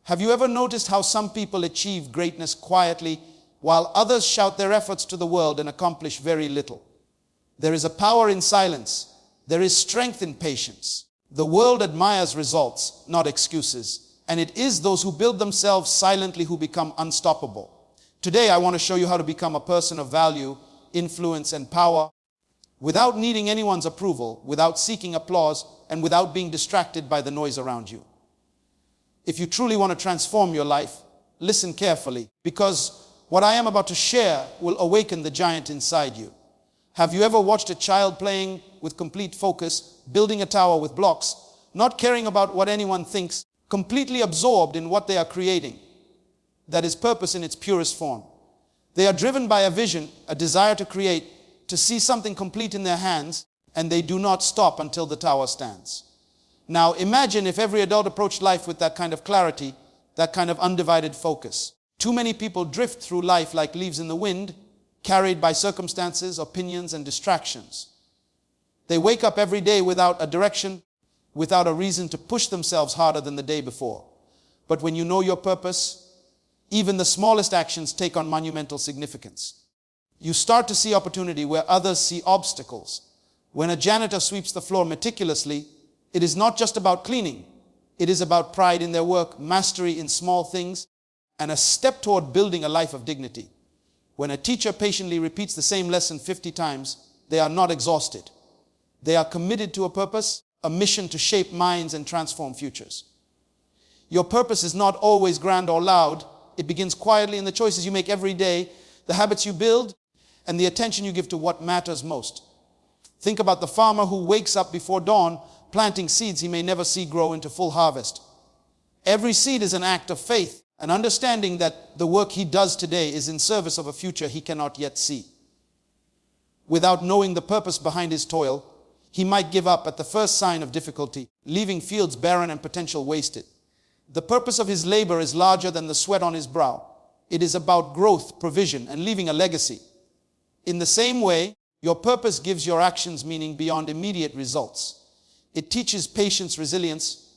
Have you ever noticed how some people achieve greatness quietly while others shout their efforts to the world and accomplish very little? There is a power in silence. There is strength in patience. The world admires results, not excuses. And it is those who build themselves silently who become unstoppable. Today, I want to show you how to become a person of value, influence, and power without needing anyone's approval, without seeking applause, and without being distracted by the noise around you. If you truly want to transform your life, listen carefully, because what I am about to share will awaken the giant inside you. Have you ever watched a child playing with complete focus, building a tower with blocks, not caring about what anyone thinks, completely absorbed in what they are creating? That is purpose in its purest form. They are driven by a vision, a desire to create, to see something complete in their hands, and they do not stop until the tower stands. Now imagine if every adult approached life with that kind of clarity, that kind of undivided focus. Too many people drift through life like leaves in the wind, carried by circumstances, opinions, and distractions. They wake up every day without a direction, without a reason to push themselves harder than the day before. But when you know your purpose, even the smallest actions take on monumental significance. You start to see opportunity where others see obstacles. When a janitor sweeps the floor meticulously, it is not just about cleaning. It is about pride in their work, mastery in small things, and a step toward building a life of dignity. When a teacher patiently repeats the same lesson 50 times, they are not exhausted. They are committed to a purpose, a mission to shape minds and transform futures. Your purpose is not always grand or loud. It begins quietly in the choices you make every day, the habits you build, and the attention you give to what matters most. Think about the farmer who wakes up before dawn, planting seeds he may never see grow into full harvest. Every seed is an act of faith, an understanding that the work he does today is in service of a future he cannot yet see. Without knowing the purpose behind his toil, he might give up at the first sign of difficulty, leaving fields barren and potential wasted. The purpose of his labor is larger than the sweat on his brow. It is about growth, provision, and leaving a legacy. In the same way, your purpose gives your actions meaning beyond immediate results. It teaches patience, resilience,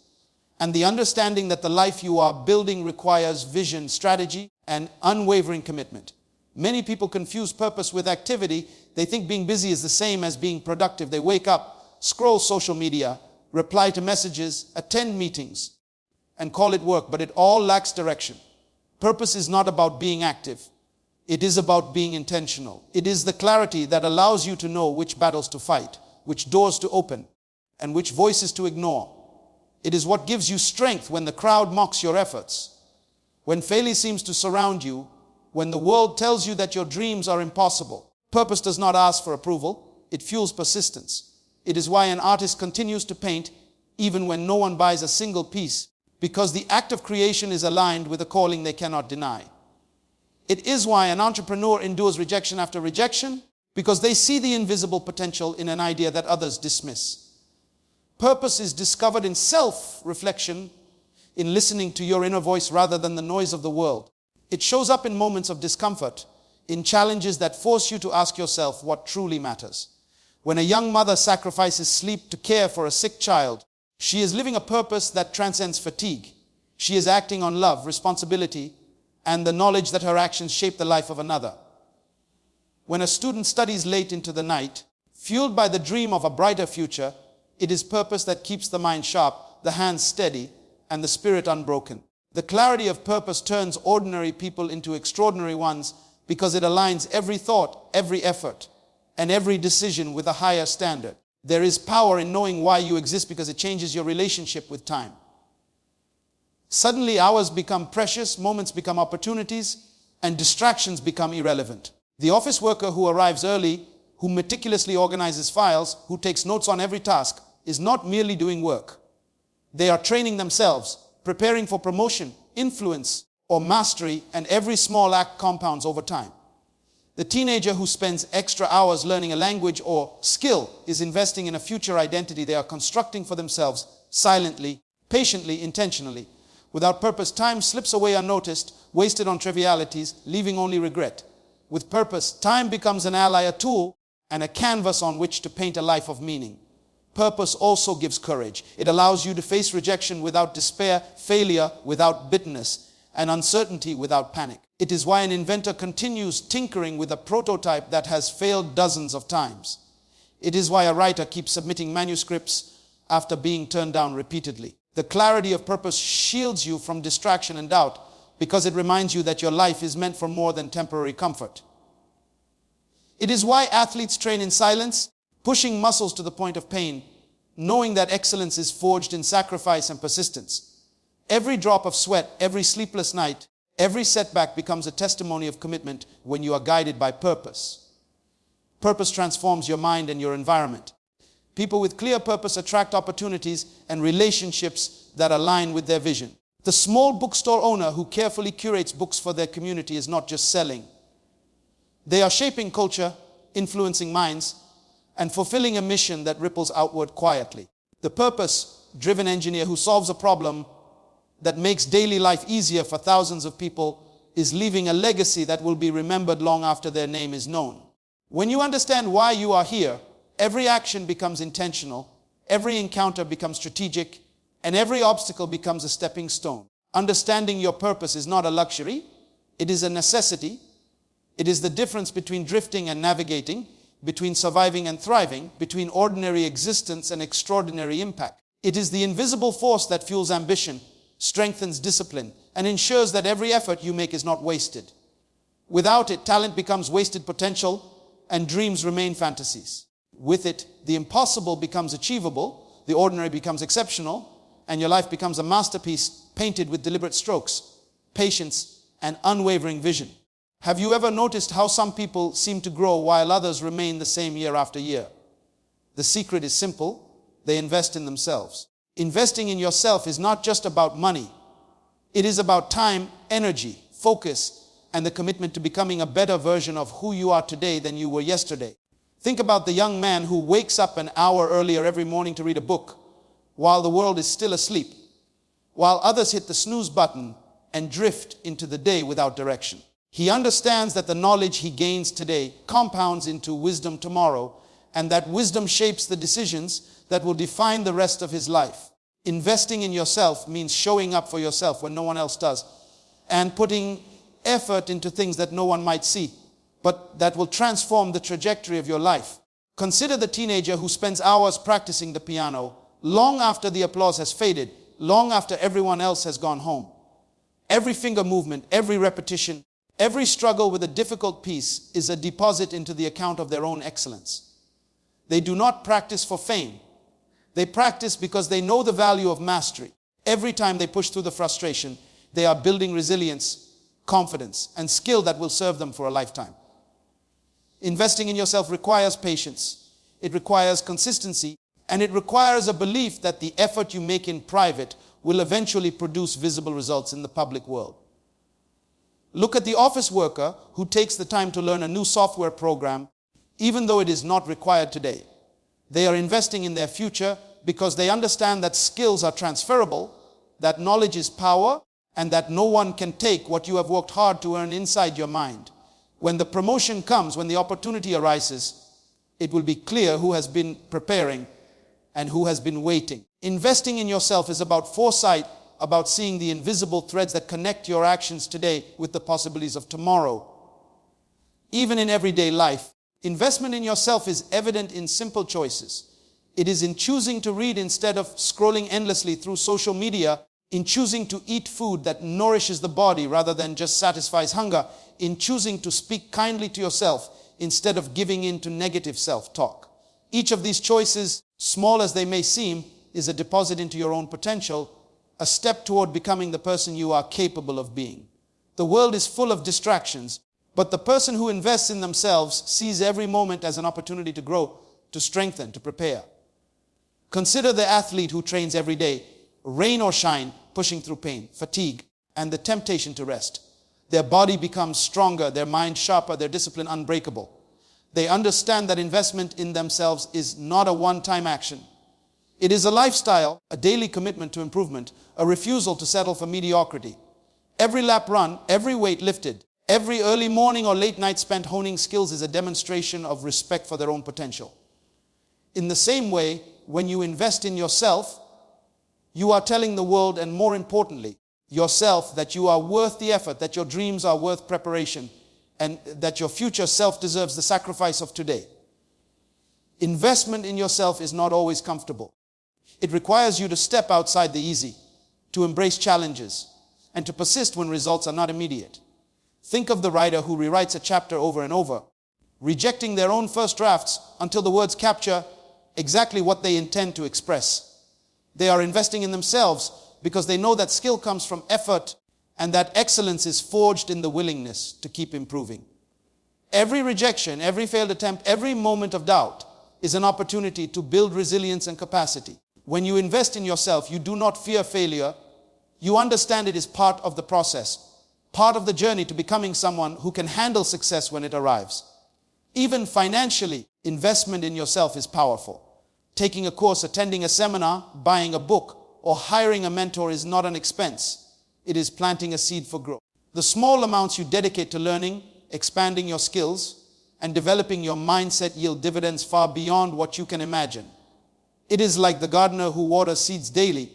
and the understanding that the life you are building requires vision, strategy, and unwavering commitment. Many people confuse purpose with activity. They think being busy is the same as being productive. They wake up, scroll social media, reply to messages, attend meetings, and call it work, but it all lacks direction. Purpose is not about being active. It is about being intentional. It is the clarity that allows you to know which battles to fight, which doors to open, and which voices to ignore. It is what gives you strength when the crowd mocks your efforts, when failure seems to surround you, when the world tells you that your dreams are impossible. Purpose does not ask for approval. It fuels persistence. It is why an artist continues to paint even when no one buys a single piece, because the act of creation is aligned with a calling they cannot deny. It is why an entrepreneur endures rejection after rejection, because they see the invisible potential in an idea that others dismiss. Purpose is discovered in self-reflection, in listening to your inner voice rather than the noise of the world. It shows up in moments of discomfort, in challenges that force you to ask yourself what truly matters. When a young mother sacrifices sleep to care for a sick child, she is living a purpose that transcends fatigue. She is acting on love, responsibility, and the knowledge that her actions shape the life of another. When a student studies late into the night, fueled by the dream of a brighter future, it is purpose that keeps the mind sharp, the hands steady, and the spirit unbroken. The clarity of purpose turns ordinary people into extraordinary ones because it aligns every thought, every effort, and every decision with a higher standard. There is power in knowing why you exist because it changes your relationship with time. Suddenly, hours become precious, moments become opportunities, and distractions become irrelevant. The office worker who arrives early, who meticulously organizes files, who takes notes on every task, is not merely doing work. They are training themselves, preparing for promotion, influence, or mastery, and every small act compounds over time. The teenager who spends extra hours learning a language or skill is investing in a future identity they are constructing for themselves, silently, patiently, intentionally. Without purpose, time slips away unnoticed, wasted on trivialities, leaving only regret. With purpose, time becomes an ally, a tool, and a canvas on which to paint a life of meaning. Purpose also gives courage. It allows you to face rejection without despair, failure without bitterness, and uncertainty without panic. It is why an inventor continues tinkering with a prototype that has failed dozens of times. It is why a writer keeps submitting manuscripts after being turned down repeatedly. The clarity of purpose shields you from distraction and doubt because it reminds you that your life is meant for more than temporary comfort. It is why athletes train in silence, pushing muscles to the point of pain, knowing that excellence is forged in sacrifice and persistence. Every drop of sweat, every sleepless night, every setback becomes a testimony of commitment when you are guided by purpose. Purpose transforms your mind and your environment. People with clear purpose attract opportunities and relationships that align with their vision. The small bookstore owner who carefully curates books for their community is not just selling. They are shaping culture, influencing minds, and fulfilling a mission that ripples outward quietly. The purpose-driven engineer who solves a problem that makes daily life easier for thousands of people is leaving a legacy that will be remembered long after their name is known. When you understand why you are here, every action becomes intentional, every encounter becomes strategic, and every obstacle becomes a stepping stone. Understanding your purpose is not a luxury, it is a necessity. It is the difference between drifting and navigating, between surviving and thriving, between ordinary existence and extraordinary impact. It is the invisible force that fuels ambition, strengthens discipline, and ensures that every effort you make is not wasted. Without it, talent becomes wasted potential, and dreams remain fantasies. With it, the impossible becomes achievable, the ordinary becomes exceptional, and your life becomes a masterpiece painted with deliberate strokes, patience, and unwavering vision. Have you ever noticed how some people seem to grow while others remain the same year after year? The secret is simple. They invest in themselves. Investing in yourself is not just about money. It is about time, energy, focus, and the commitment to becoming a better version of who you are today than you were yesterday. Think about the young man who wakes up an hour earlier every morning to read a book while the world is still asleep, while others hit the snooze button and drift into the day without direction. He understands that the knowledge he gains today compounds into wisdom tomorrow, and that wisdom shapes the decisions that will define the rest of his life. Investing in yourself means showing up for yourself when no one else does, and putting effort into things that no one might see, but that will transform the trajectory of your life. Consider the teenager who spends hours practicing the piano, long after the applause has faded, long after everyone else has gone home. Every finger movement, every repetition, every struggle with a difficult piece is a deposit into the account of their own excellence. They do not practice for fame. They practice because they know the value of mastery. Every time they push through the frustration, they are building resilience, confidence, and skill that will serve them for a lifetime. Investing in yourself requires patience. It requires consistency, and it requires a belief that the effort you make in private will eventually produce visible results in the public world. Look at the office worker who takes the time to learn a new software program, even though it is not required today. They are investing in their future because they understand that skills are transferable, that knowledge is power, and that no one can take what you have worked hard to earn inside your mind. When the promotion comes, when the opportunity arises, it will be clear who has been preparing and who has been waiting. Investing in yourself is about foresight, about seeing the invisible threads that connect your actions today with the possibilities of tomorrow. Even in everyday life, investment in yourself is evident in simple choices. It is in choosing to read instead of scrolling endlessly through social media, in choosing to eat food that nourishes the body rather than just satisfies hunger, in choosing to speak kindly to yourself instead of giving in to negative self-talk. Each of these choices, small as they may seem, is a deposit into your own potential, a step toward becoming the person you are capable of being. The world is full of distractions, but the person who invests in themselves sees every moment as an opportunity to grow, to strengthen, to prepare. Consider the athlete who trains every day, rain or shine, pushing through pain, fatigue, and the temptation to rest. Their body becomes stronger, their mind sharper, their discipline unbreakable. They understand that investment in themselves is not a one-time action. It is a lifestyle, a daily commitment to improvement, a refusal to settle for mediocrity. Every lap run, every weight lifted, every early morning or late night spent honing skills is a demonstration of respect for their own potential. In the same way, when you invest in yourself, you are telling the world, and more importantly, yourself, that you are worth the effort, that your dreams are worth preparation, and that your future self deserves the sacrifice of today. Investment in yourself is not always comfortable. It requires you to step outside the easy, to embrace challenges, and to persist when results are not immediate. Think of the writer who rewrites a chapter over and over, rejecting their own first drafts until the words capture exactly what they intend to express. They are investing in themselves because they know that skill comes from effort and that excellence is forged in the willingness to keep improving. Every rejection, every failed attempt, every moment of doubt is an opportunity to build resilience and capacity. When you invest in yourself, you do not fear failure. You understand it is part of the process, part of the journey to becoming someone who can handle success when it arrives. Even financially, investment in yourself is powerful. Taking a course, attending a seminar, buying a book, or hiring a mentor is not an expense. It is planting a seed for growth. The small amounts you dedicate to learning, expanding your skills, and developing your mindset yield dividends far beyond what you can imagine. It is like the gardener who waters seeds daily,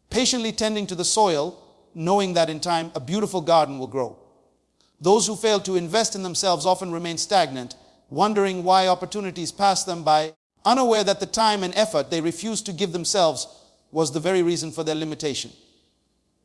patiently tending to the soil, knowing that in time a beautiful garden will grow. Those who fail to invest in themselves often remain stagnant, wondering why opportunities pass them by, unaware that the time and effort they refused to give themselves was the very reason for their limitation.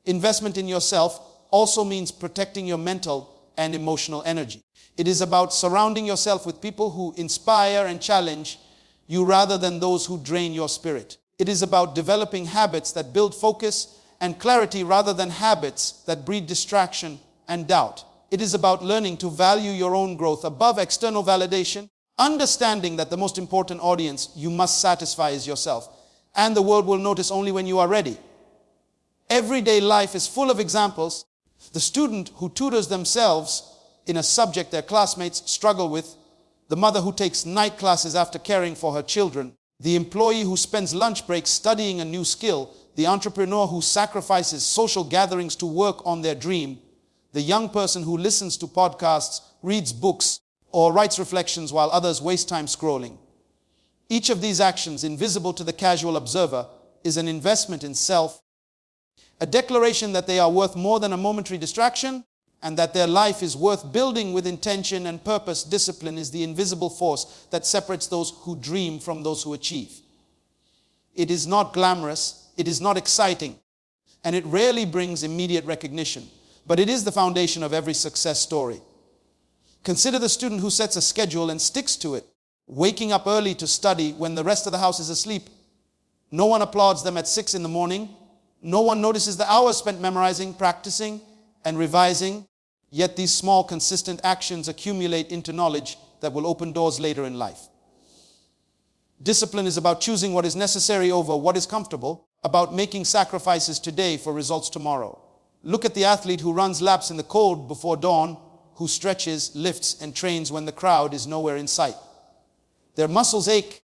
Investment in yourself also means protecting your mental and emotional energy. It is about surrounding yourself with people who inspire and challenge you rather than those who drain your spirit. It is about developing habits that build focus and clarity rather than habits that breed distraction and doubt. It is about learning to value your own growth above external validation, understanding that the most important audience you must satisfy is yourself, and the world will notice only when you are ready. Everyday life is full of examples. The student who tutors themselves in a subject their classmates struggle with, the mother who takes night classes after caring for her children, the employee who spends lunch breaks studying a new skill, the entrepreneur who sacrifices social gatherings to work on their dream, the young person who listens to podcasts, reads books, or writes reflections while others waste time scrolling. Each of these actions, invisible to the casual observer, is an investment in self, a declaration that they are worth more than a momentary distraction, and that their life is worth building with intention and purpose. Discipline is the invisible force that separates those who dream from those who achieve. It is not glamorous, it is not exciting, and it rarely brings immediate recognition, but it is the foundation of every success story. Consider the student who sets a schedule and sticks to it, waking up early to study when the rest of the house is asleep. No one applauds them at 6 in the morning. No one notices the hours spent memorizing, practicing, and revising. Yet these small, consistent actions accumulate into knowledge that will open doors later in life. Discipline is about choosing what is necessary over what is comfortable, about making sacrifices today for results tomorrow. Look at the athlete who runs laps in the cold before dawn, who stretches, lifts, and trains when the crowd is nowhere in sight. Their muscles ache,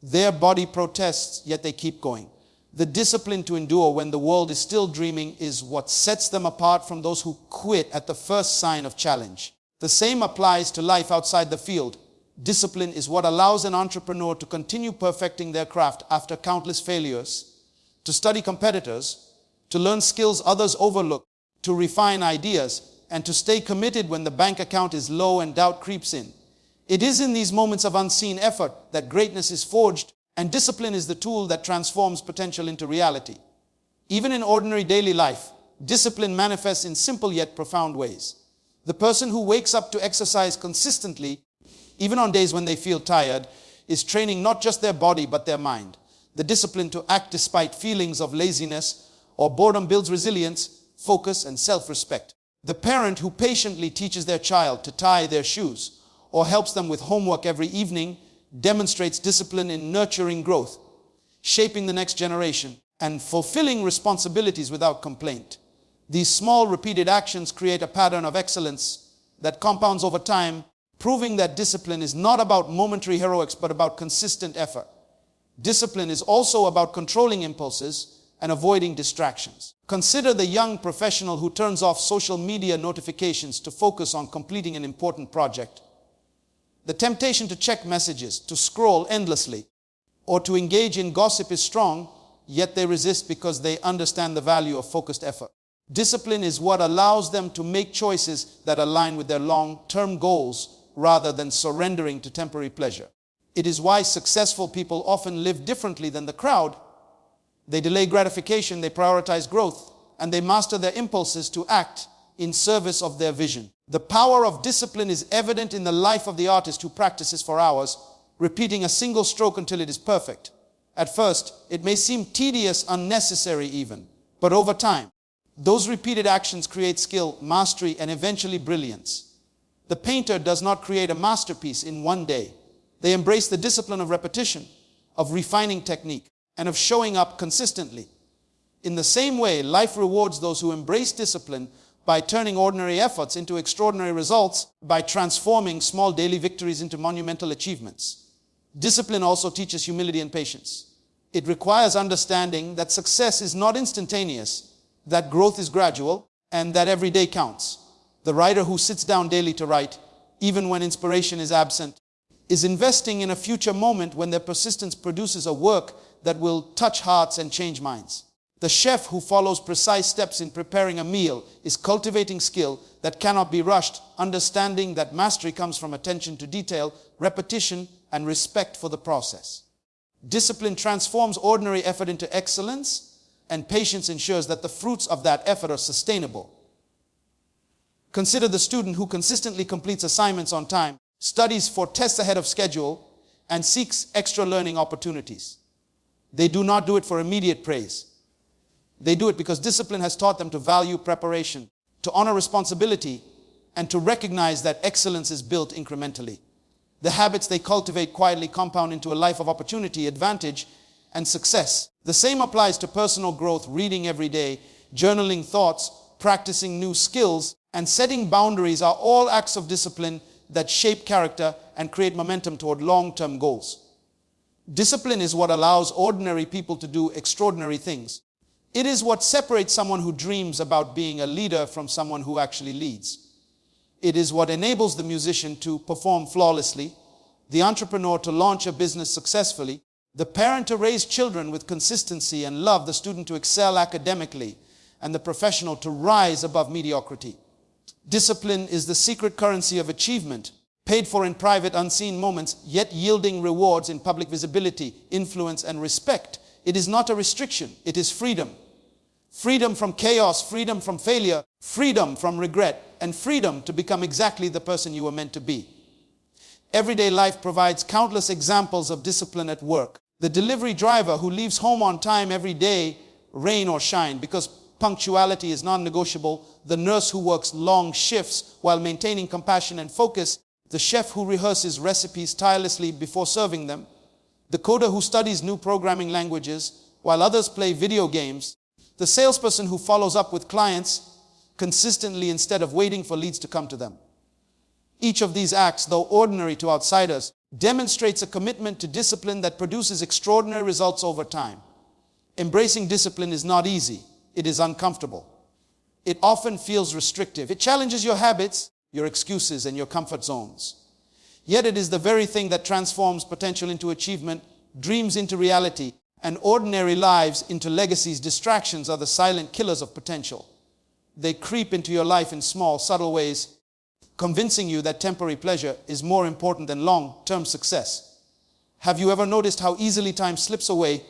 their body protests, yet they keep going. The discipline to endure when the world is still dreaming is what sets them apart from those who quit at the first sign of challenge. The same applies to life outside the field. Discipline is what allows an entrepreneur to continue perfecting their craft after countless failures, to study competitors, to learn skills others overlook, to refine ideas, and to stay committed when the bank account is low and doubt creeps in. It is in these moments of unseen effort that greatness is forged, and discipline is the tool that transforms potential into reality. Even in ordinary daily life, discipline manifests in simple yet profound ways. The person who wakes up to exercise consistently, even on days when they feel tired, is training not just their body but their mind. The discipline to act despite feelings of laziness or boredom builds resilience, focus, and self-respect. The parent who patiently teaches their child to tie their shoes or helps them with homework every evening demonstrates discipline in nurturing growth, shaping the next generation, and fulfilling responsibilities without complaint. These small, repeated actions create a pattern of excellence that compounds over time, proving that discipline is not about momentary heroics but about consistent effort. Discipline is also about controlling impulses and avoiding distractions. Consider the young professional who turns off social media notifications to focus on completing an important project. The temptation to check messages, to scroll endlessly, or to engage in gossip is strong, yet they resist because they understand the value of focused effort. Discipline is what allows them to make choices that align with their long-term goals rather than surrendering to temporary pleasure. It is why successful people often live differently than the crowd. They delay gratification, they prioritize growth, and they master their impulses to act in service of their vision. The power of discipline is evident in the life of the artist who practices for hours, repeating a single stroke until it is perfect. At first, it may seem tedious, unnecessary even, but over time, those repeated actions create skill, mastery, and eventually brilliance. The painter does not create a masterpiece in one day. They embrace the discipline of repetition, of refining technique, and of showing up consistently. In the same way, life rewards those who embrace discipline by turning ordinary efforts into extraordinary results, by transforming small daily victories into monumental achievements. Discipline also teaches humility and patience. It requires understanding that success is not instantaneous, that growth is gradual, and that every day counts. The writer who sits down daily to write, even when inspiration is absent, is investing in a future moment when their persistence produces a work that will touch hearts and change minds. The chef who follows precise steps in preparing a meal is cultivating skill that cannot be rushed, understanding that mastery comes from attention to detail, repetition, and respect for the process. Discipline transforms ordinary effort into excellence, and patience ensures that the fruits of that effort are sustainable. Consider the student who consistently completes assignments on time, studies for tests ahead of schedule, and seeks extra learning opportunities. They do not do it for immediate praise. They do it because discipline has taught them to value preparation, to honor responsibility, and to recognize that excellence is built incrementally. The habits they cultivate quietly compound into a life of opportunity, advantage, and success. The same applies to personal growth, reading every day, journaling thoughts, practicing new skills, and setting boundaries are all acts of discipline that shape character and create momentum toward long-term goals. Discipline is what allows ordinary people to do extraordinary things. It is what separates someone who dreams about being a leader from someone who actually leads. It is what enables the musician to perform flawlessly, the entrepreneur to launch a business successfully, the parent to raise children with consistency and love, the student to excel academically, and the professional to rise above mediocrity. Discipline is the secret currency of achievement, paid for in private, unseen moments, yet yielding rewards in public visibility, influence, and respect. It is not a restriction, it is freedom. Freedom from chaos, freedom from failure, freedom from regret, and freedom to become exactly the person you were meant to be. Everyday life provides countless examples of discipline at work. The delivery driver who leaves home on time every day, rain or shine, because punctuality is non-negotiable, the nurse who works long shifts while maintaining compassion and focus, the chef who rehearses recipes tirelessly before serving them, the coder who studies new programming languages while others play video games, the salesperson who follows up with clients consistently instead of waiting for leads to come to them. Each of these acts, though ordinary to outsiders, demonstrates a commitment to discipline that produces extraordinary results over time. Embracing discipline is not easy. It is uncomfortable. It often feels restrictive. It challenges your habits, your excuses, and your comfort zones. Yet it is the very thing that transforms potential into achievement, dreams into reality, and ordinary lives into legacies. Distractions are the silent killers of potential. They creep into your life in small, subtle ways, convincing you that temporary pleasure is more important than long-term success. Have you ever noticed how easily time slips away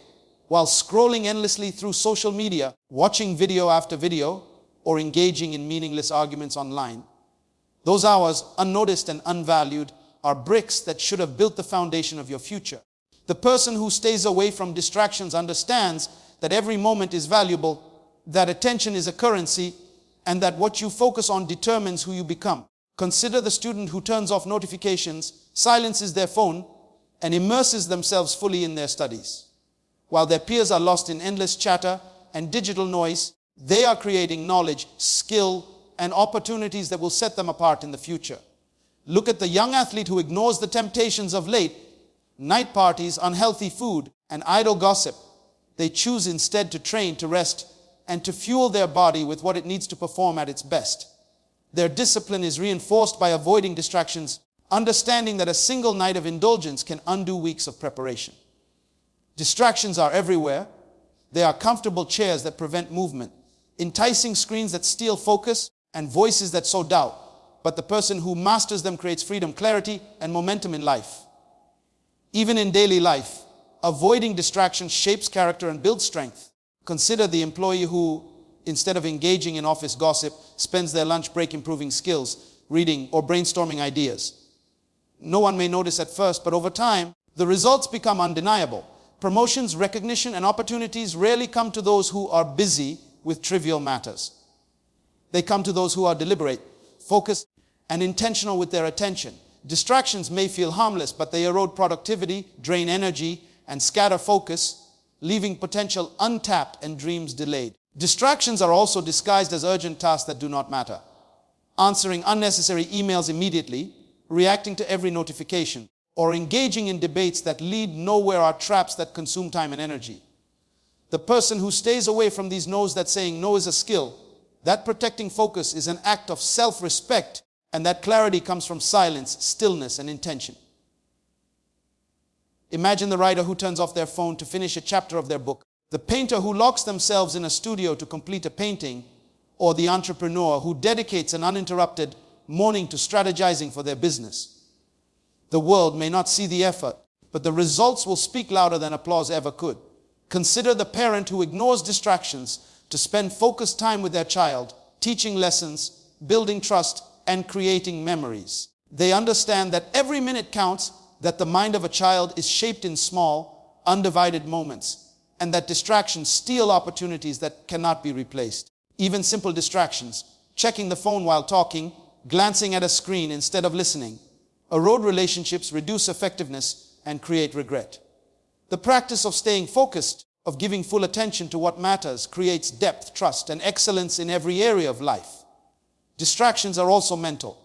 while scrolling endlessly through social media, watching video after video, or engaging in meaningless arguments online? Those hours, unnoticed and unvalued, are bricks that should have built the foundation of your future. The person who stays away from distractions understands that every moment is valuable, that attention is a currency, and that what you focus on determines who you become. Consider the student who turns off notifications, silences their phone, and immerses themselves fully in their studies. While their peers are lost in endless chatter and digital noise, they are creating knowledge, skill, and opportunities that will set them apart in the future. Look at the young athlete who ignores the temptations of late night parties, unhealthy food, and idle gossip. They choose instead to train, to rest, and to fuel their body with what it needs to perform at its best. Their discipline is reinforced by avoiding distractions, understanding that a single night of indulgence can undo weeks of preparation. Distractions are everywhere. They are comfortable chairs that prevent movement, enticing screens that steal focus, and voices that sow doubt. But the person who masters them creates freedom, clarity, and momentum in life. Even in daily life, avoiding distractions shapes character and builds strength. Consider the employee who, instead of engaging in office gossip, spends their lunch break improving skills, reading, or brainstorming ideas. No one may notice at first, but over time, the results become undeniable. Promotions, recognition, and opportunities rarely come to those who are busy with trivial matters. They come to those who are deliberate, focused, and intentional with their attention. Distractions may feel harmless, but they erode productivity, drain energy, and scatter focus, leaving potential untapped and dreams delayed. Distractions are also disguised as urgent tasks that do not matter. Answering unnecessary emails immediately, reacting to every notification, or engaging in debates that lead nowhere are traps that consume time and energy. The person who stays away from these knows that saying no is a skill, that protecting focus is an act of self-respect, and that clarity comes from silence, stillness, and intention. Imagine the writer who turns off their phone to finish a chapter of their book, the painter who locks themselves in a studio to complete a painting, or the entrepreneur who dedicates an uninterrupted morning to strategizing for their business. The world may not see the effort, but the results will speak louder than applause ever could. Consider the parent who ignores distractions to spend focused time with their child, teaching lessons, building trust, and creating memories. They understand that every minute counts, that the mind of a child is shaped in small, undivided moments, and that distractions steal opportunities that cannot be replaced. Even simple distractions, checking the phone while talking, glancing at a screen instead of listening, erode relationships, reduce effectiveness, and create regret. The practice of staying focused, of giving full attention to what matters, creates depth, trust, and excellence in every area of life. Distractions are also mental.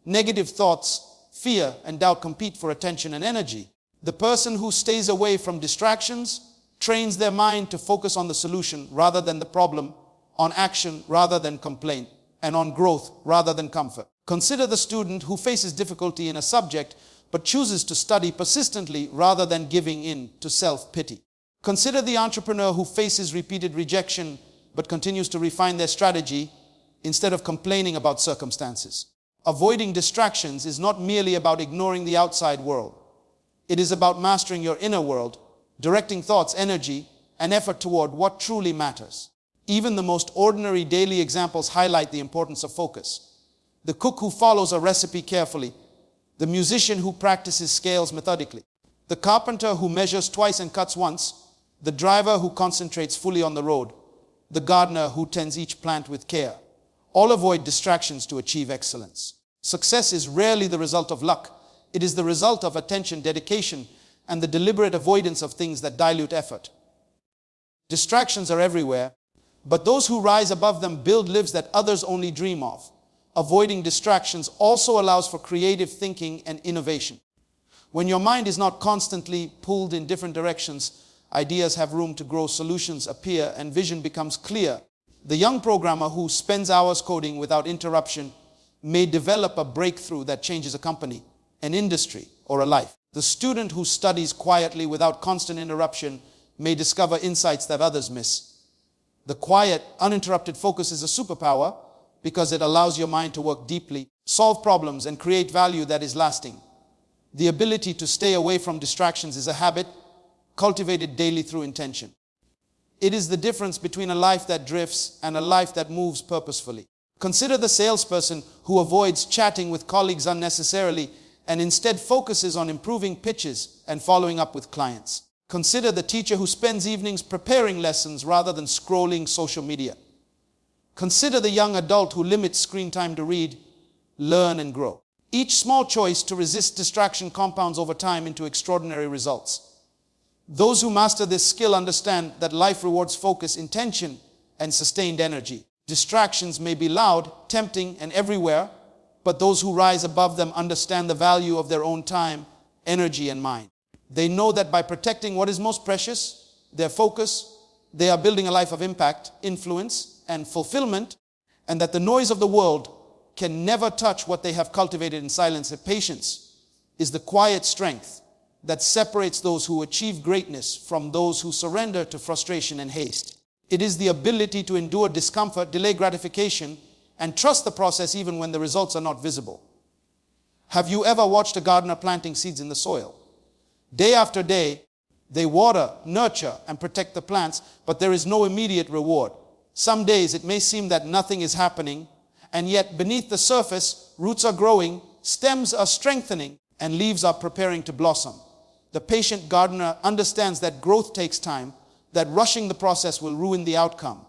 Negative thoughts, fear, and doubt compete for attention and energy. The person who stays away from distractions trains their mind to focus on the solution rather than the problem, on action rather than complaint, and on growth rather than comfort. Consider the student who faces difficulty in a subject but chooses to study persistently rather than giving in to self-pity. Consider the entrepreneur who faces repeated rejection but continues to refine their strategy instead of complaining about circumstances. Avoiding distractions is not merely about ignoring the outside world. It is about mastering your inner world, directing thoughts, energy, and effort toward what truly matters. Even the most ordinary daily examples highlight the importance of focus. The cook who follows a recipe carefully, the musician who practices scales methodically, the carpenter who measures twice and cuts once, the driver who concentrates fully on the road, the gardener who tends each plant with care. All avoid distractions to achieve excellence. Success is rarely the result of luck. It is the result of attention, dedication, and the deliberate avoidance of things that dilute effort. Distractions are everywhere, but those who rise above them build lives that others only dream of. Avoiding distractions also allows for creative thinking and innovation. When your mind is not constantly pulled in different directions, ideas have room to grow, solutions appear, and vision becomes clear. The young programmer who spends hours coding without interruption may develop a breakthrough that changes a company, an industry, or a life. The student who studies quietly without constant interruption may discover insights that others miss. The quiet, uninterrupted focus is a superpower because it allows your mind to work deeply, solve problems, and create value that is lasting. The ability to stay away from distractions is a habit cultivated daily through intention. It is the difference between a life that drifts and a life that moves purposefully. Consider the salesperson who avoids chatting with colleagues unnecessarily and instead focuses on improving pitches and following up with clients. Consider the teacher who spends evenings preparing lessons rather than scrolling social media. Consider the young adult who limits screen time to read, learn, and grow. Each small choice to resist distraction compounds over time into extraordinary results. Those who master this skill understand that life rewards focus, intention, and sustained energy. Distractions may be loud, tempting, and everywhere, but those who rise above them understand the value of their own time, energy, and mind. They know that by protecting what is most precious, their focus, they are building a life of impact, influence, and fulfillment, and that the noise of the world can never touch what they have cultivated in silence. And patience is the quiet strength that separates those who achieve greatness from those who surrender to frustration and haste. It is the ability to endure discomfort, delay gratification, and trust the process even when the results are not visible. Have you ever watched a gardener planting seeds in the soil? Day after day, they water, nurture, and protect the plants, but there is no immediate reward. Some days it may seem that nothing is happening, and yet beneath the surface, roots are growing, stems are strengthening, and leaves are preparing to blossom. The patient gardener understands that growth takes time, that rushing the process will ruin the outcome,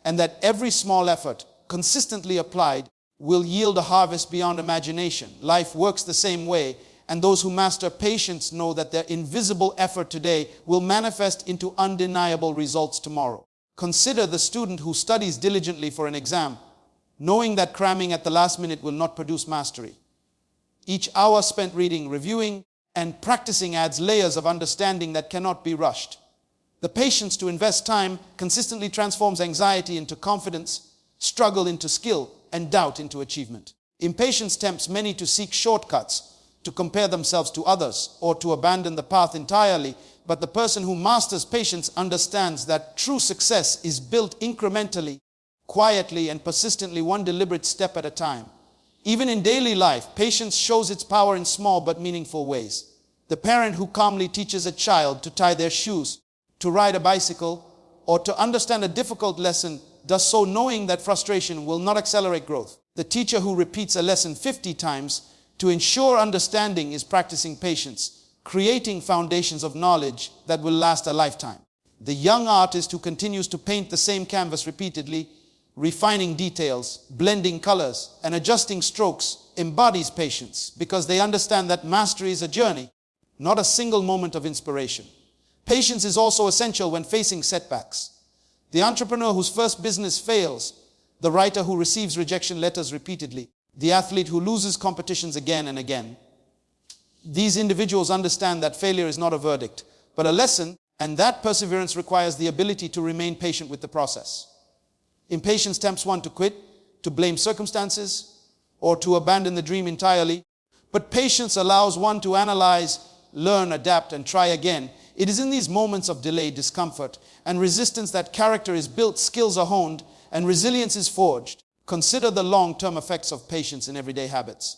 and that every small effort, consistently applied, will yield a harvest beyond imagination. Life works the same way, and those who master patience know that their invisible effort today will manifest into undeniable results tomorrow. Consider the student who studies diligently for an exam, knowing that cramming at the last minute will not produce mastery. Each hour spent reading, reviewing, and practicing adds layers of understanding that cannot be rushed. The patience to invest time consistently transforms anxiety into confidence, struggle into skill, and doubt into achievement. Impatience tempts many to seek shortcuts, to compare themselves to others, or to abandon the path entirely. But the person who masters patience understands that true success is built incrementally, quietly, and persistently, one deliberate step at a time. Even in daily life, patience shows its power in small but meaningful ways. The parent who calmly teaches a child to tie their shoes, to ride a bicycle, or to understand a difficult lesson does so knowing that frustration will not accelerate growth. The teacher who repeats a lesson 50 times to ensure understanding is practicing patience, creating foundations of knowledge that will last a lifetime. The young artist who continues to paint the same canvas repeatedly, refining details, blending colors, and adjusting strokes, embodies patience because they understand that mastery is a journey, not a single moment of inspiration. Patience is also essential when facing setbacks. The entrepreneur whose first business fails, the writer who receives rejection letters repeatedly, the athlete who loses competitions again and again. These individuals understand that failure is not a verdict, but a lesson, and that perseverance requires the ability to remain patient with the process. Impatience tempts one to quit, to blame circumstances, or to abandon the dream entirely. But patience allows one to analyze, learn, adapt, and try again. It is in these moments of delay, discomfort, and resistance that character is built, skills are honed, and resilience is forged. Consider the long-term effects of patience in everyday habits.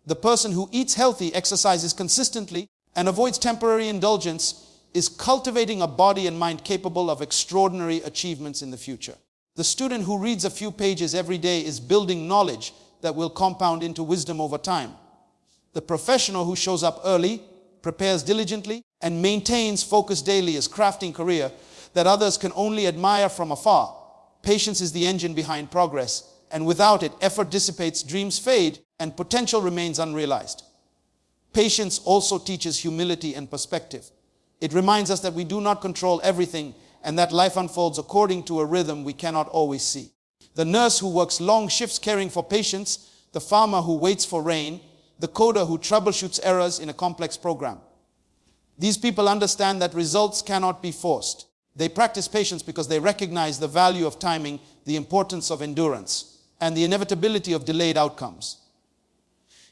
The person who eats healthy, exercises consistently, and avoids temporary indulgence is cultivating a body and mind capable of extraordinary achievements in the future. The student who reads a few pages every day is building knowledge that will compound into wisdom over time. The professional who shows up early, prepares diligently, and maintains focus daily is crafting a career that others can only admire from afar. Patience is the engine behind progress, and without it, effort dissipates, dreams fade, and potential remains unrealized. Patience also teaches humility and perspective. It reminds us that we do not control everything, and that life unfolds according to a rhythm we cannot always see. The nurse who works long shifts caring for patients, the farmer who waits for rain, the coder who troubleshoots errors in a complex program. These people understand that results cannot be forced. They practice patience because they recognize the value of timing, the importance of endurance, and the inevitability of delayed outcomes.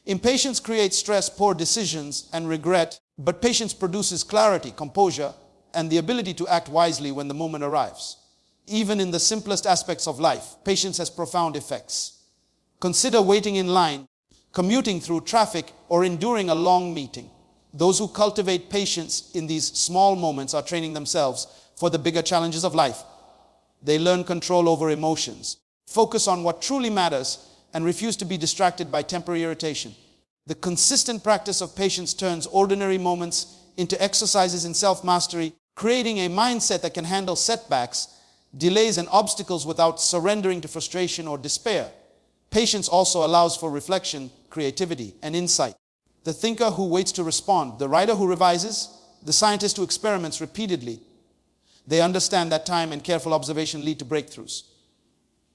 Impatience creates stress, poor decisions, and regret, but patience produces clarity, composure, and the ability to act wisely when the moment arrives. Even in the simplest aspects of life, patience has profound effects. Consider waiting in line, commuting through traffic, or enduring a long meeting. Those who cultivate patience in these small moments are training themselves for the bigger challenges of life. They learn control over emotions, focus on what truly matters, and refuse to be distracted by temporary irritation. The consistent practice of patience turns ordinary moments into exercises in self-mastery, creating a mindset that can handle setbacks, delays, and obstacles without surrendering to frustration or despair. Patience also allows for reflection, creativity, and insight. The thinker who waits to respond, the writer who revises, the scientist who experiments repeatedly. They understand that time and careful observation lead to breakthroughs.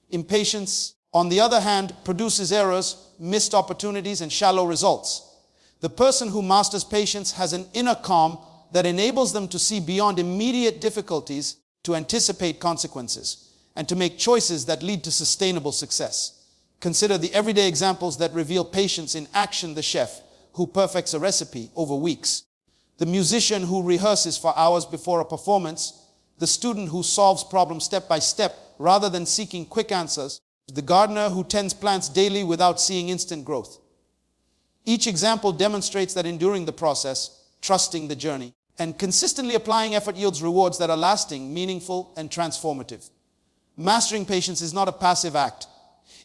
Impatience, on the other hand, produces errors, missed opportunities, and shallow results. The person who masters patience has an inner calm that enables them to see beyond immediate difficulties, to anticipate consequences, and to make choices that lead to sustainable success. Consider the everyday examples that reveal patience in action. The chef who perfects a recipe over weeks, The musician who rehearses for hours before a performance, the student who solves problems step by step rather than seeking quick answers, the gardener who tends plants daily without seeing instant growth. Each example demonstrates that enduring the process, trusting the journey, and consistently applying effort yields rewards that are lasting, meaningful, and transformative. Mastering patience is not a passive act.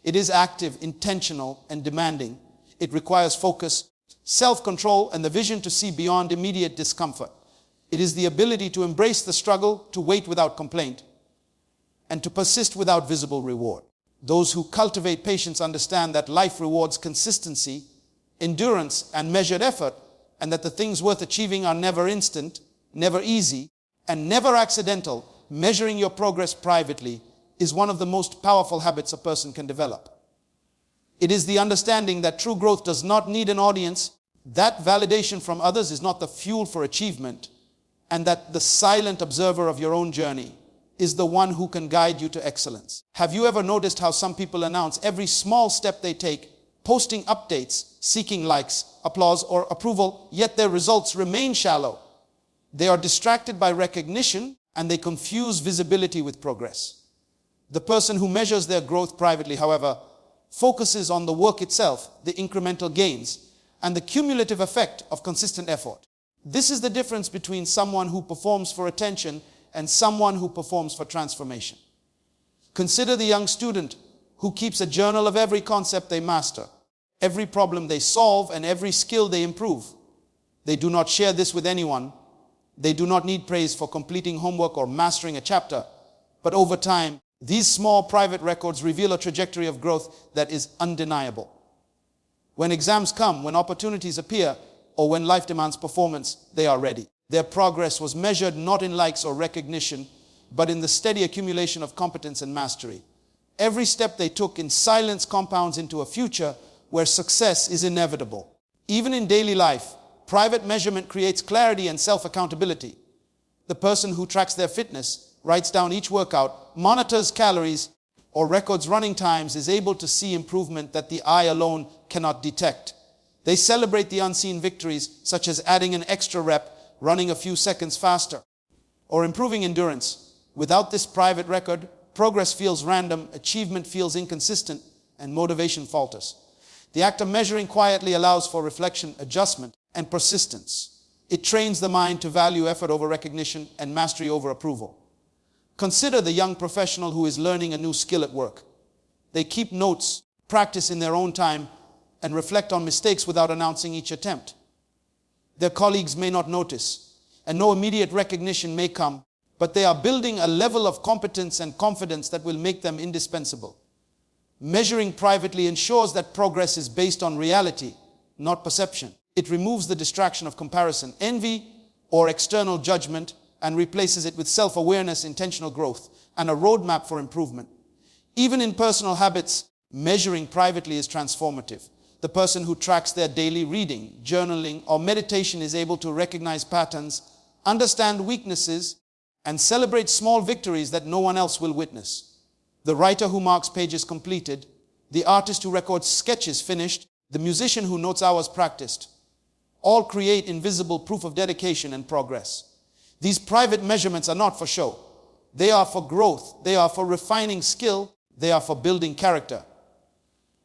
It is active, intentional, and demanding. It requires focus, self-control, and the vision to see beyond immediate discomfort. It is the ability to embrace the struggle, to wait without complaint, and to persist without visible reward. Those who cultivate patience understand that life rewards consistency, endurance, and measured effort, and that the things worth achieving are never instant, never easy, and never accidental. Measuring your progress privately is one of the most powerful habits a person can develop. It is the understanding that true growth does not need an audience, that validation from others is not the fuel for achievement, and that the silent observer of your own journey is the one who can guide you to excellence. Have you ever noticed how some people announce every small step they take, posting updates, seeking likes, applause, or approval, yet their results remain shallow? They are distracted by recognition, and they confuse visibility with progress. The person who measures their growth privately, however, focuses on the work itself, the incremental gains, and the cumulative effect of consistent effort. This is the difference between someone who performs for attention and someone who performs for transformation. Consider the young student who keeps a journal of every concept they master, every problem they solve, and every skill they improve. They do not share this with anyone. They do not need praise for completing homework or mastering a chapter. But over time, these small private records reveal a trajectory of growth that is undeniable. When exams come, when opportunities appear, or when life demands performance, they are ready. Their progress was measured not in likes or recognition, but in the steady accumulation of competence and mastery. Every step they took in silence compounds into a future where success is inevitable. Even in daily life, private measurement creates clarity and self-accountability. The person who tracks their fitness, writes down each workout, monitors calories, or records running times is able to see improvement that the eye alone cannot detect. They celebrate the unseen victories, such as adding an extra rep, running a few seconds faster, or improving endurance. Without this private record, progress feels random, achievement feels inconsistent, and motivation falters. The act of measuring quietly allows for reflection, adjustment, and persistence. It trains the mind to value effort over recognition and mastery over approval. Consider the young professional who is learning a new skill at work. They keep notes, practice in their own time, and reflect on mistakes without announcing each attempt. Their colleagues may not notice, and no immediate recognition may come, but they are building a level of competence and confidence that will make them indispensable. Measuring privately ensures that progress is based on reality, not perception. It removes the distraction of comparison, envy, or external judgment, and replaces it with self-awareness, intentional growth, and a roadmap for improvement. Even in personal habits, measuring privately is transformative. The person who tracks their daily reading, journaling, or meditation is able to recognize patterns, understand weaknesses, and celebrate small victories that no one else will witness. The writer who marks pages completed, the artist who records sketches finished, the musician who notes hours practiced, all create invisible proof of dedication and progress. These private measurements are not for show. They are for growth. They are for refining skill. They are for building character.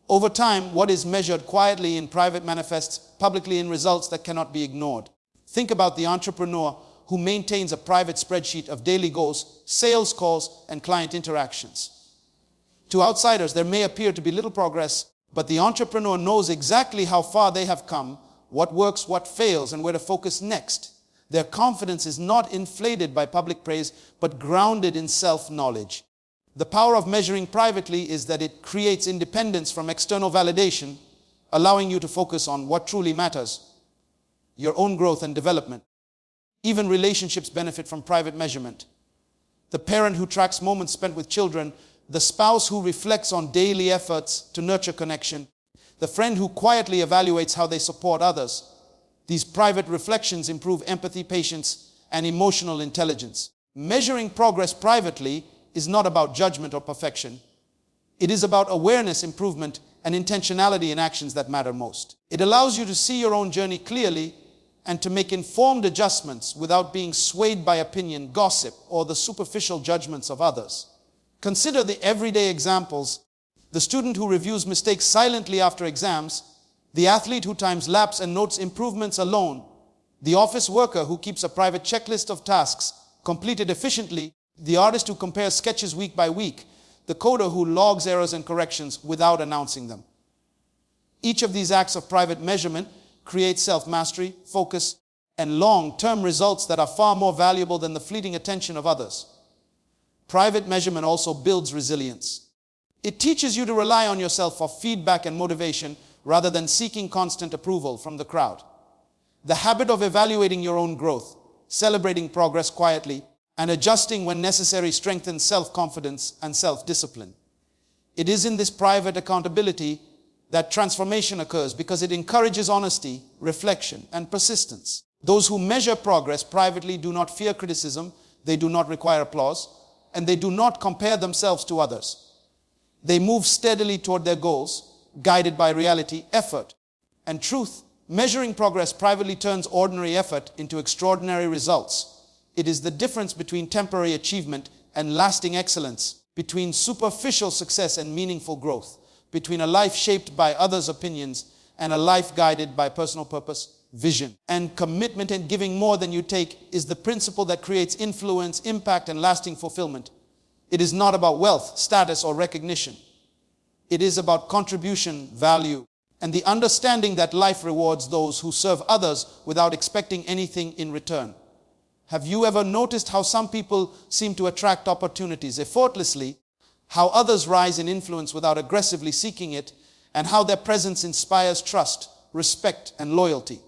Over time, what is measured quietly in private manifests publicly in results that cannot be ignored. Think about the entrepreneur who maintains a private spreadsheet of daily goals, sales calls, and client interactions. To outsiders, there may appear to be little progress, but the entrepreneur knows exactly how far they have come, what works, what fails, and where to focus next. Their confidence is not inflated by public praise, but grounded in self-knowledge. The power of measuring privately is that it creates independence from external validation, allowing you to focus on what truly matters, your own growth and development. Even relationships benefit from private measurement. The parent who tracks moments spent with children, the spouse who reflects on daily efforts to nurture connection, the friend who quietly evaluates how they support others. These private reflections improve empathy, patience, and emotional intelligence. Measuring progress privately is not about judgment or perfection. It is about awareness, improvement, and intentionality in actions that matter most. It allows you to see your own journey clearly and to make informed adjustments without being swayed by opinion, gossip, or the superficial judgments of others. Consider the everyday examples: the student who reviews mistakes silently after exams, the athlete who times laps and notes improvements alone, the office worker who keeps a private checklist of tasks completed efficiently, the artist who compares sketches week by week, the coder who logs errors and corrections without announcing them. Each of these acts of private measurement creates self-mastery, focus, and long-term results that are far more valuable than the fleeting attention of others. Private measurement also builds resilience. It teaches you to rely on yourself for feedback and motivation rather than seeking constant approval from the crowd. The habit of evaluating your own growth, celebrating progress quietly, and adjusting when necessary strengthens self-confidence and self-discipline. It is in this private accountability that transformation occurs because it encourages honesty, reflection, and persistence. Those who measure progress privately do not fear criticism, they do not require applause, and they do not compare themselves to others. They move steadily toward their goals, guided by reality, effort, and truth. Measuring progress privately turns ordinary effort into extraordinary results. It is the difference between temporary achievement and lasting excellence, between superficial success and meaningful growth, between a life shaped by others' opinions and a life guided by personal purpose, vision, and commitment. And giving more than you take is the principle that creates influence, impact, and lasting fulfillment. It is not about wealth, status, or recognition. It is about contribution, value, and the understanding that life rewards those who serve others without expecting anything in return. Have you ever noticed how some people seem to attract opportunities effortlessly, how others rise in influence without aggressively seeking it, and how their presence inspires trust, respect, and loyalty?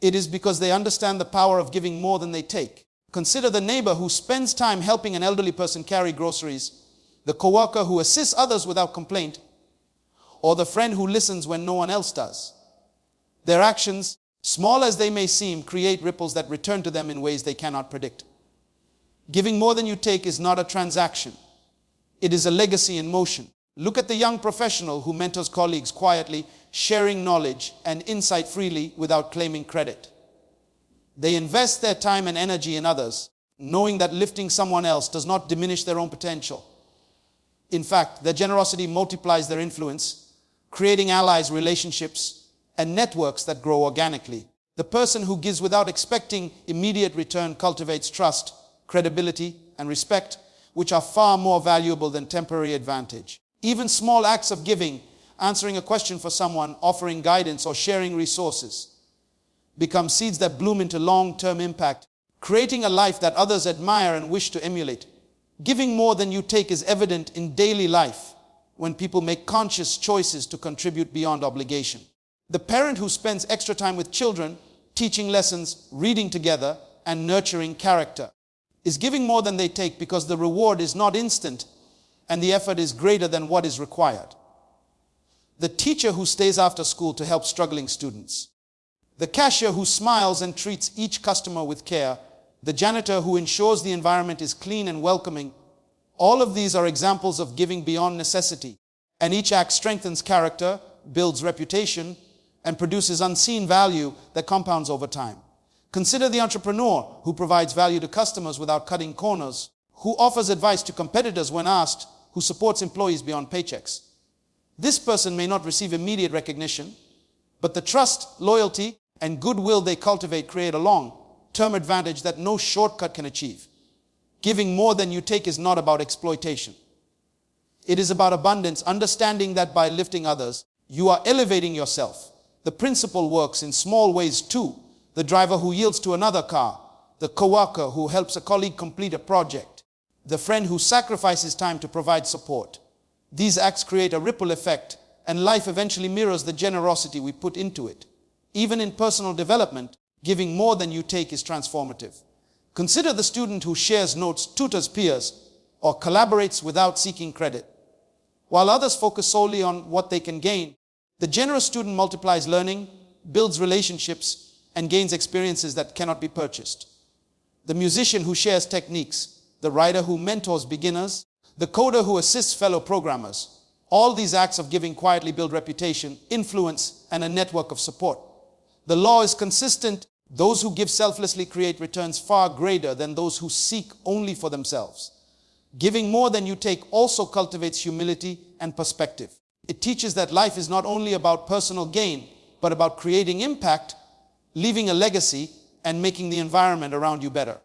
It is because they understand the power of giving more than they take. Consider the neighbor who spends time helping an elderly person carry groceries, the coworker who assists others without complaint, or the friend who listens when no one else does. Their actions, small as they may seem, create ripples that return to them in ways they cannot predict. Giving more than you take is not a transaction. It is a legacy in motion. Look at the young professional who mentors colleagues quietly, sharing knowledge and insight freely without claiming credit. They invest their time and energy in others, knowing that lifting someone else does not diminish their own potential. In fact, their generosity multiplies their influence, creating allies, relationships, and networks that grow organically. The person who gives without expecting immediate return cultivates trust, credibility, and respect, which are far more valuable than temporary advantage. Even small acts of giving, answering a question for someone, offering guidance, or sharing resources, become seeds that bloom into long-term impact, creating a life that others admire and wish to emulate. Giving more than you take is evident in daily life when people make conscious choices to contribute beyond obligation. The parent who spends extra time with children, teaching lessons, reading together, and nurturing character, is giving more than they take because the reward is not instant and the effort is greater than what is required. The teacher who stays after school to help struggling students, the cashier who smiles and treats each customer with care, the janitor who ensures the environment is clean and welcoming, all of these are examples of giving beyond necessity, and each act strengthens character, builds reputation, and produces unseen value that compounds over time. Consider the entrepreneur who provides value to customers without cutting corners, who offers advice to competitors when asked, who supports employees beyond paychecks. This person may not receive immediate recognition, but the trust, loyalty, and goodwill they cultivate create a long-term advantage that no shortcut can achieve. Giving more than you take is not about exploitation. It is about abundance, understanding that by lifting others, you are elevating yourself. The principle works in small ways too. The driver who yields to another car, the coworker who helps a colleague complete a project, the friend who sacrifices time to provide support. These acts create a ripple effect, and life eventually mirrors the generosity we put into it. Even in personal development, giving more than you take is transformative. Consider the student who shares notes, tutors peers, or collaborates without seeking credit. While others focus solely on what they can gain, the generous student multiplies learning, builds relationships, and gains experiences that cannot be purchased. The musician who shares techniques, the writer who mentors beginners, the coder who assists fellow programmers. All these acts of giving quietly build reputation, influence, and a network of support. The law is consistent. Those who give selflessly create returns far greater than those who seek only for themselves. Giving more than you take also cultivates humility and perspective. It teaches that life is not only about personal gain, but about creating impact, leaving a legacy, and making the environment around you better.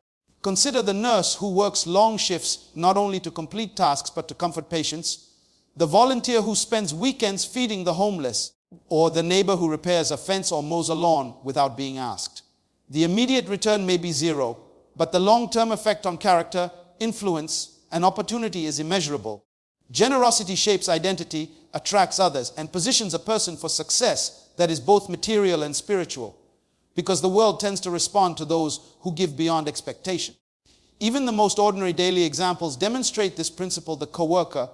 Consider the nurse who works long shifts not only to complete tasks but to comfort patients, the volunteer who spends weekends feeding the homeless, or the neighbor who repairs a fence or mows a lawn without being asked. The immediate return may be zero, but the long-term effect on character, influence, and opportunity is immeasurable. Generosity shapes identity, attracts others, and positions a person for success that is both material and spiritual, because the world tends to respond to those who give beyond expectation. Even the most ordinary daily examples demonstrate this principle: the coworker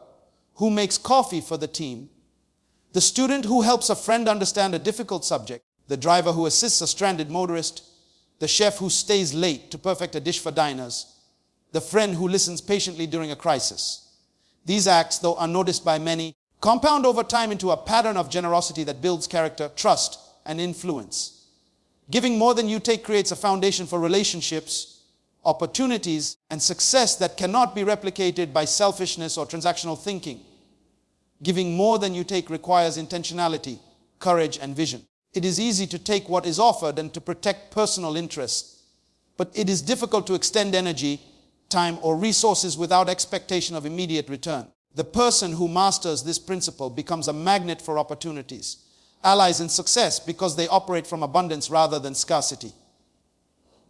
who makes coffee for the team, the student who helps a friend understand a difficult subject, the driver who assists a stranded motorist, the chef who stays late to perfect a dish for diners, the friend who listens patiently during a crisis. These acts, though unnoticed by many, compound over time into a pattern of generosity that builds character, trust, and influence. Giving more than you take creates a foundation for relationships, opportunities, and success that cannot be replicated by selfishness or transactional thinking. Giving more than you take requires intentionality, courage, and vision. It is easy to take what is offered and to protect personal interests, but it is difficult to extend energy, time, or resources without expectation of immediate return. The person who masters this principle becomes a magnet for opportunities, allies in success, because they operate from abundance rather than scarcity.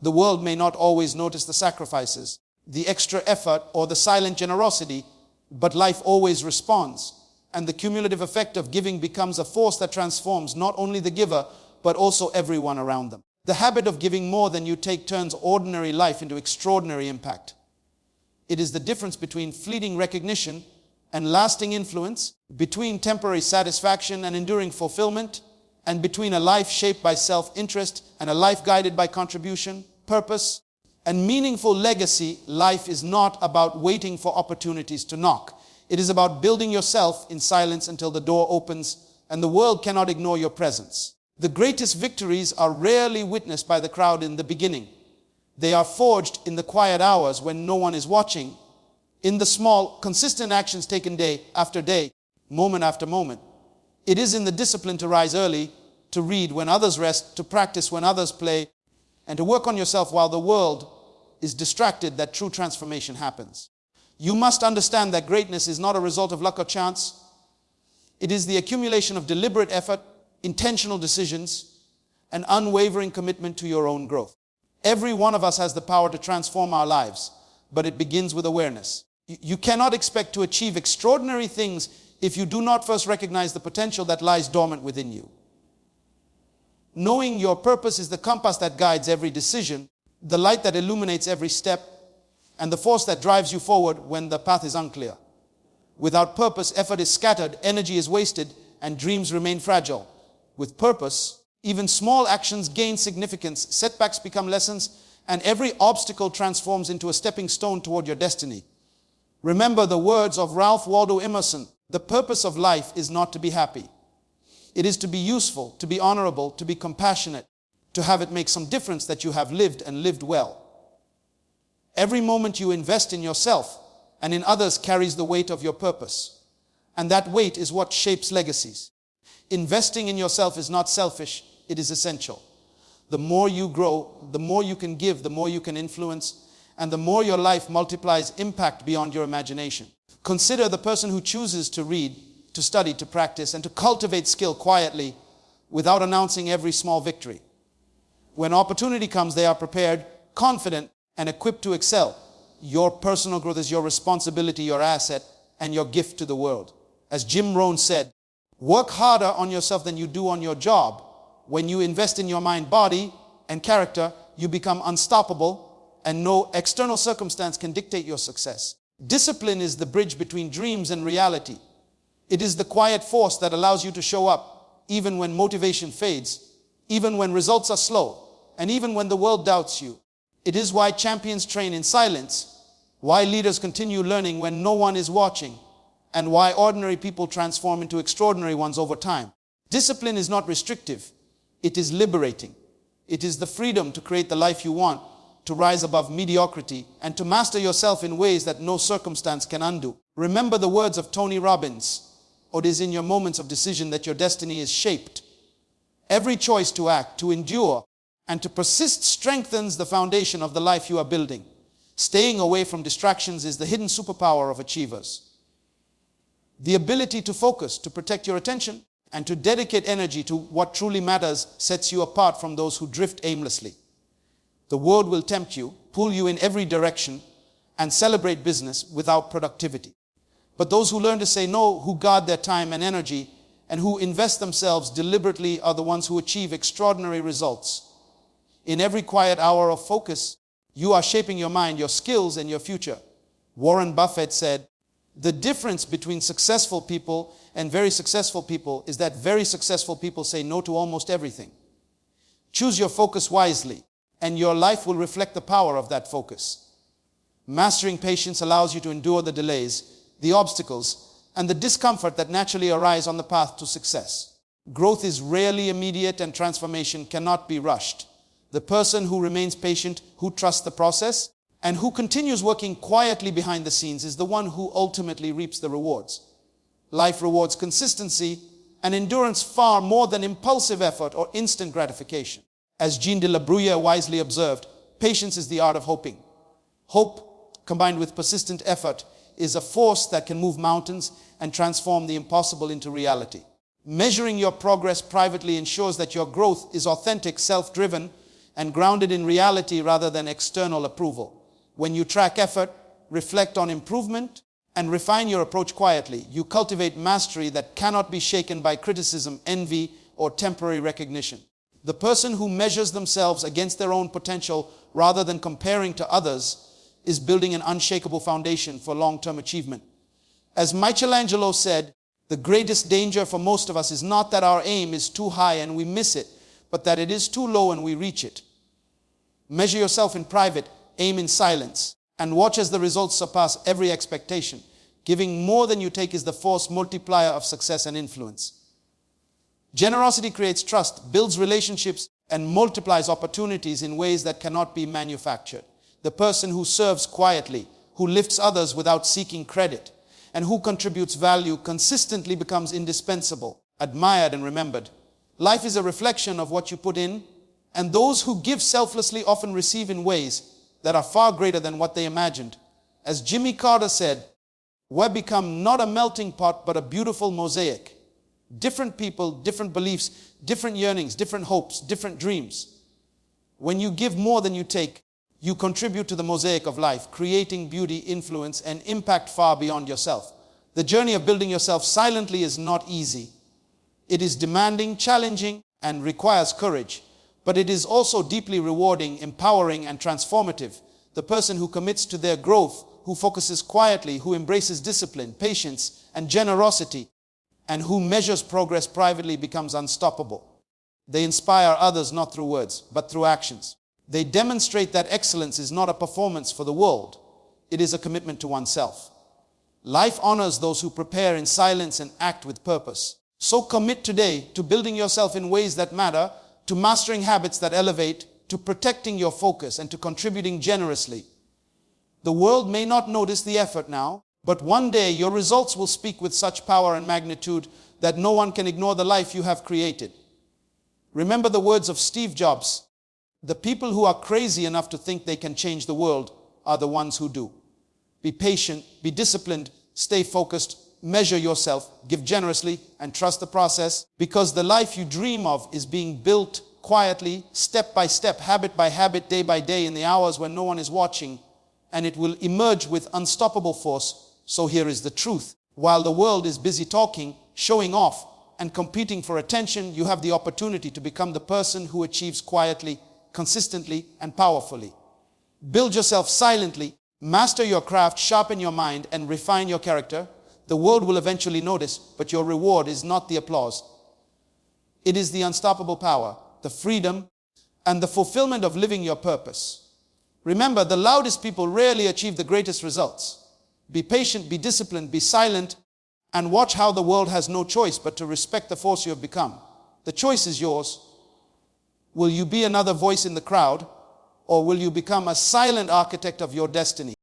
The world may not always notice the sacrifices, the extra effort, or the silent generosity, but life always responds, and the cumulative effect of giving becomes a force that transforms not only the giver, but also everyone around them. The habit of giving more than you take turns ordinary life into extraordinary impact. It is the difference between fleeting recognition and lasting influence, between temporary satisfaction and enduring fulfillment, and between a life shaped by self-interest and a life guided by contribution, purpose, and meaningful legacy. Life is not about waiting for opportunities to knock. It is about building yourself in silence until the door opens and the world cannot ignore your presence. The greatest victories are rarely witnessed by the crowd in the beginning. They are forged in the quiet hours when no one is watching, in the small, consistent actions taken day after day, moment after moment. It is in the discipline to rise early, to read when others rest, to practice when others play, and to work on yourself while the world is distracted that true transformation happens. You must understand that greatness is not a result of luck or chance. It is the accumulation of deliberate effort, intentional decisions, and unwavering commitment to your own growth. Every one of us has the power to transform our lives, but it begins with awareness. You cannot expect to achieve extraordinary things if you do not first recognize the potential that lies dormant within you. Knowing your purpose is the compass that guides every decision, the light that illuminates every step, and the force that drives you forward when the path is unclear. Without purpose, effort is scattered, energy is wasted, and dreams remain fragile. With purpose, even small actions gain significance, setbacks become lessons, and every obstacle transforms into a stepping stone toward your destiny. Remember the words of Ralph Waldo Emerson: the purpose of life is not to be happy. It is to be useful, to be honorable, to be compassionate, to have it make some difference that you have lived and lived well. Every moment you invest in yourself and in others carries the weight of your purpose. And that weight is what shapes legacies. Investing in yourself is not selfish, it is essential. The more you grow, the more you can give, the more you can influence, and the more your life multiplies impact beyond your imagination. Consider the person who chooses to read, to study, to practice, and to cultivate skill quietly without announcing every small victory. When opportunity comes, they are prepared, confident, and equipped to excel. Your personal growth is your responsibility, your asset, and your gift to the world. As Jim Rohn said, work harder on yourself than you do on your job. When you invest in your mind, body, and character, you become unstoppable, and no external circumstance can dictate your success. Discipline is the bridge between dreams and reality. It is the quiet force that allows you to show up, even when motivation fades, even when results are slow, and even when the world doubts you. It is why champions train in silence, why leaders continue learning when no one is watching, and why ordinary people transform into extraordinary ones over time. Discipline is not restrictive. It is liberating. It is the freedom to create the life you want, to rise above mediocrity, and to master yourself in ways that no circumstance can undo. Remember the words of Tony Robbins, "It is in your moments of decision that your destiny is shaped." Every choice to act, to endure, and to persist strengthens the foundation of the life you are building. Staying away from distractions is the hidden superpower of achievers. The ability to focus, to protect your attention, and to dedicate energy to what truly matters sets you apart from those who drift aimlessly. The world will tempt you, pull you in every direction, and celebrate business without productivity. But those who learn to say no, who guard their time and energy, and who invest themselves deliberately are the ones who achieve extraordinary results. In every quiet hour of focus, you are shaping your mind, your skills, and your future. Warren Buffett said, "The difference between successful people and very successful people is that very successful people say no to almost everything." Choose your focus wisely, and your life will reflect the power of that focus. Mastering patience allows you to endure the delays, the obstacles, and the discomfort that naturally arise on the path to success. Growth is rarely immediate, and transformation cannot be rushed. The person who remains patient, who trusts the process, and who continues working quietly behind the scenes is the one who ultimately reaps the rewards. Life rewards consistency and endurance far more than impulsive effort or instant gratification. As Jean de la Bruyere wisely observed, patience is the art of hoping. Hope, combined with persistent effort, is a force that can move mountains and transform the impossible into reality. Measuring your progress privately ensures that your growth is authentic, self-driven, and grounded in reality rather than external approval. When you track effort, reflect on improvement, and refine your approach quietly, you cultivate mastery that cannot be shaken by criticism, envy, or temporary recognition. The person who measures themselves against their own potential rather than comparing to others is building an unshakable foundation for long-term achievement. As Michelangelo said, the greatest danger for most of us is not that our aim is too high and we miss it, but that it is too low and we reach it. Measure yourself in private, aim in silence, and watch as the results surpass every expectation. Giving more than you take is the force multiplier of success and influence. Generosity creates trust, builds relationships, and multiplies opportunities in ways that cannot be manufactured. The person who serves quietly, who lifts others without seeking credit, and who contributes value consistently becomes indispensable, admired, and remembered. Life is a reflection of what you put in, and those who give selflessly often receive in ways that are far greater than what they imagined. As Jimmy Carter said, "We become not a melting pot, but a beautiful mosaic." Different people, different beliefs, different yearnings, different hopes, different dreams. When you give more than you take, you contribute to the mosaic of life, creating beauty, influence, and impact far beyond yourself. The journey of building yourself silently is not easy. It is demanding, challenging, and requires courage. But it is also deeply rewarding, empowering, and transformative. The person who commits to their growth, who focuses quietly, who embraces discipline, patience, and generosity, and who measures progress privately becomes unstoppable. They inspire others not through words, but through actions. They demonstrate that excellence is not a performance for the world. It is a commitment to oneself. Life honors those who prepare in silence and act with purpose. So commit today to building yourself in ways that matter, to mastering habits that elevate, to protecting your focus, and to contributing generously. The world may not notice the effort now, but one day your results will speak with such power and magnitude that no one can ignore the life you have created. Remember the words of Steve Jobs: "The people who are crazy enough to think they can change the world are the ones who do." Be patient, be disciplined, stay focused, measure yourself, give generously, and trust the process, because the life you dream of is being built quietly, step by step, habit by habit, day by day, in the hours when no one is watching, and it will emerge with unstoppable force. So here is the truth. While the world is busy talking, showing off, and competing for attention, you have the opportunity to become the person who achieves quietly, consistently, and powerfully. Build yourself silently, master your craft, sharpen your mind, and refine your character. The world will eventually notice, but your reward is not the applause. It is the unstoppable power, the freedom, and the fulfillment of living your purpose. Remember, the loudest people rarely achieve the greatest results. Be patient, be disciplined, be silent, and watch how the world has no choice but to respect the force you have become. The choice is yours. Will you be another voice in the crowd, or will you become a silent architect of your destiny?